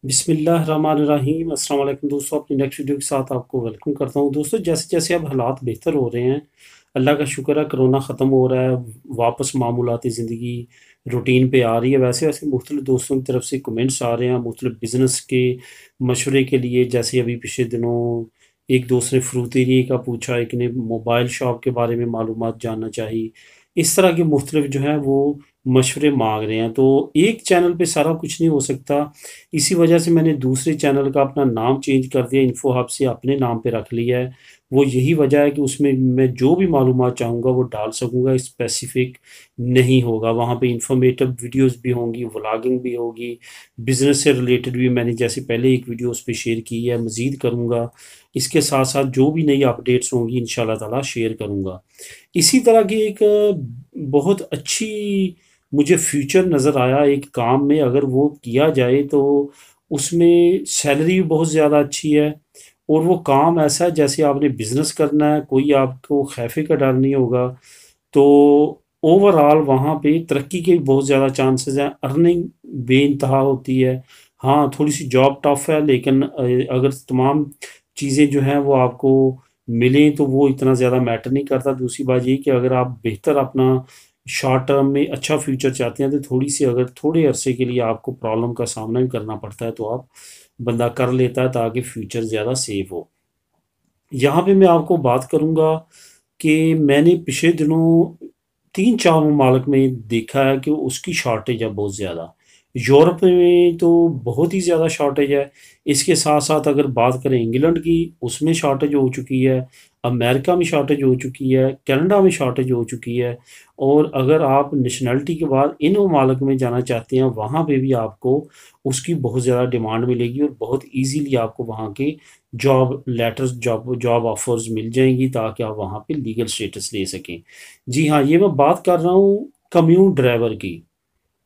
बिस्मिल्लाहिर्रहमानिर्रहीम अस्सलाम वालेकुम दोस्तों, अपनी नेक्स्ट वीडियो के साथ आपको वेलकम करता हूँ। दोस्तों, जैसे जैसे अब हालात बेहतर हो रहे हैं, अल्लाह का शुक्र है, कोरोना ख़त्म हो रहा है, वापस मामूलाती ज़िंदगी रूटीन पे आ रही है। वैसे वैसे मुख्तलिफ दोस्तों की तरफ से कमेंट्स आ रहे हैं मुख्तलिफ बिज़नेस के मशवरे के लिए। जैसे अभी पिछले दिनों एक दोस्त ने फ्रूट एरिया का पूछा, एक ने मोबाइल शॉप के बारे में मालूमात जानना चाहिए। इस तरह के मुख्तलिफ जो हैं वो मशवरे मांग रहे हैं। तो एक चैनल पे सारा कुछ नहीं हो सकता। इसी वजह से मैंने दूसरे चैनल का अपना नाम चेंज कर दिया, इन्फो हब से अपने नाम पे रख लिया है। वो यही वजह है कि उसमें मैं जो भी मालूमात चाहूँगा वो डाल सकूँगा, स्पेसिफिक नहीं होगा। वहाँ पे इंफॉर्मेटिव वीडियोस भी होंगी, व्लॉगिंग भी होगी, बिज़नेस से रिलेटेड भी मैंने जैसे पहले एक वीडियो उस पे शेयर की है, मज़ीद करूँगा। इसके साथ साथ जो भी नई अपडेट्स होंगी इंशाल्लाह ताला शेयर करूँगा। इसी तरह की एक बहुत अच्छी मुझे फ्यूचर नज़र आया एक काम में, अगर वो किया जाए तो उसमें सैलरी भी बहुत ज़्यादा अच्छी है। और वो काम ऐसा है जैसे आपने बिज़नेस करना है, कोई आपको खैफे का डर नहीं होगा। तो ओवरऑल वहाँ पे तरक्की के भी बहुत ज़्यादा चांसेस हैं, अर्निंग बेइंतहा होती है। हाँ, थोड़ी सी जॉब टफ है, लेकिन अगर तमाम चीज़ें जो हैं वो आपको मिलें तो वो इतना ज़्यादा मैटर नहीं करता। दूसरी बात ये कि अगर आप बेहतर अपना शॉर्ट टर्म में अच्छा फ्यूचर चाहते हैं तो थोड़ी सी अगर थोड़े अरसे के लिए आपको प्रॉब्लम का सामना भी करना पड़ता है तो आप बंदा कर लेता है ताकि फ्यूचर ज़्यादा सेफ हो। यहाँ पे मैं आपको बात करूँगा कि मैंने पिछले दिनों 3-4 ममालिक में देखा है कि उसकी शॉर्टेज है बहुत ज़्यादा। यूरोप में तो बहुत ही ज़्यादा शॉर्टेज है। इसके साथ-साथ अगर बात करें इंग्लैंड की, उसमें शॉर्टेज हो चुकी है, अमेरिका में शॉर्टेज हो चुकी है, कनाडा में शॉर्टेज हो चुकी है। और अगर आप नेशनैलिटी के बाद इन ममालिक में जाना चाहते हैं, वहाँ पे भी आपको उसकी बहुत ज़्यादा डिमांड मिलेगी और बहुत ईज़िली आपको वहाँ के job letters, job job offers मिल जाएँगी ताकि आप वहाँ पे लीगल स्टेटस ले सकें। जी हाँ, ये मैं बात कर रहा हूँ कम्यून ड्राइवर की।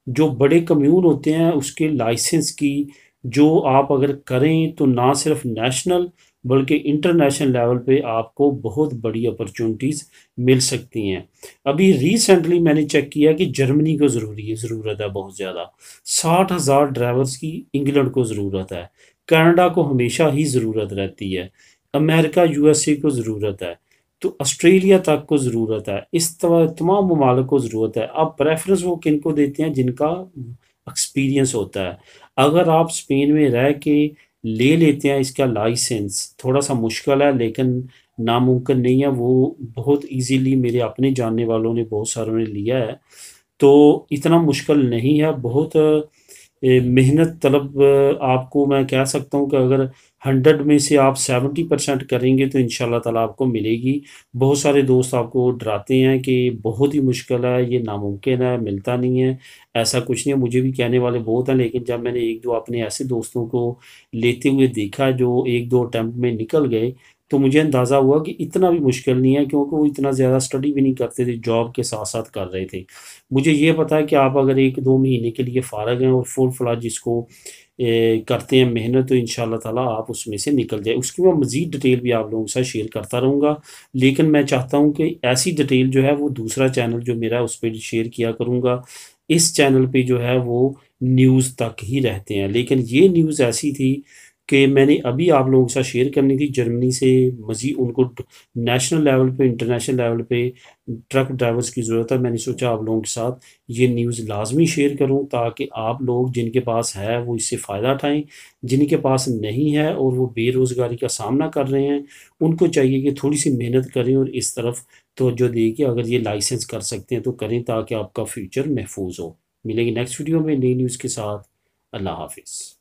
जो बड़े कम्यून होते हैं उसके लाइसेंस की, जो आप अगर करें तो ना सिर्फ नेशनल बल्कि इंटरनेशनल लेवल पे आपको बहुत बड़ी अपॉर्चुनिटीज़ मिल सकती हैं। अभी रिसेंटली मैंने चेक किया कि जर्मनी को ज़रूरत है बहुत ज़्यादा। 60,000 ड्राइवर्स की इंग्लैंड को ज़रूरत है। कनाडा को हमेशा ही ज़रूरत रहती है। अमेरिका, यूएसए को ज़रूरत है। तो ऑस्ट्रेलिया तक को ज़रूरत है। इस तमाम ममालिक को ज़रूरत है। अब प्रेफ़रेंस वो किनको देते हैं जिनका एक्सपीरियंस होता है। अगर आप स्पेन में रह के ले लेते हैं इसका लाइसेंस, थोड़ा-सा मुश्किल है लेकिन नामुमकिन नहीं है। वो बहुत ईज़िली मेरे अपने जानने वालों ने बहुत सारों ने लिया है। तो इतना मुश्किल नहीं है, बहुत मेहनत तलब। आपको मैं कह सकता हूँ कि अगर 100 में से आप 70% करेंगे तो इंशाल्लाह ताला आपको मिलेगी। बहुत सारे दोस्त आपको डराते हैं कि बहुत ही मुश्किल है, ये नामुमकिन है, मिलता नहीं है। ऐसा कुछ नहीं है, मुझे भी कहने वाले बहुत हैं, लेकिन जब मैंने 1-2 अपने ऐसे दोस्तों को लेते हुए देखा जो 1-2 अटेम्प्ट में निकल गए, तो मुझे अंदाज़ा हुआ कि इतना भी मुश्किल नहीं है, क्योंकि वो इतना ज़्यादा स्टडी भी नहीं करते थे, जॉब के साथ-साथ कर रहे थे। मुझे ये पता है कि आप अगर 1-2 महीने के लिए फ़ारग हैं और फुल-फ़्लेज इसको करते हैं मेहनत, तो इंशाल्लाह ताला आप उसमें से निकल जाए। उसकी मैं मज़ीद डिटेल भी आप लोगों के साथ शेयर करता रहूँगा, लेकिन मैं चाहता हूँ कि ऐसी डिटेल जो है वो दूसरा चैनल जो मेरा है उस पे शेयर किया करूँगा। इस चैनल पे जो है वो न्यूज़ तक ही रहते हैं। लेकिन ये न्यूज़ ऐसी थी कि मैंने अभी आप लोगों के साथ शेयर करनी थी। जर्मनी से मज़ीद उनको नेशनल लेवल पे, इंटरनेशनल लेवल पे ट्रक ड्राइवर्स की ज़रूरत है। मैंने सोचा आप लोगों के साथ ये न्यूज़ लाज़मी शेयर करूँ ताकि आप लोग जिनके पास है वो इससे फ़ायदा उठाएँ, जिनके पास नहीं है और वो बेरोज़गारी का सामना कर रहे हैं, उनको चाहिए कि थोड़ी-सी मेहनत करें और इस तरफ तवज्जो दें कि अगर ये लाइसेंस कर सकते हैं तो करें ताकि आपका फ्यूचर महफूज़ हो। मिलेंगे नेक्स्ट वीडियो में नई न्यूज़ के साथ। अल्लाह हाफ़िज़।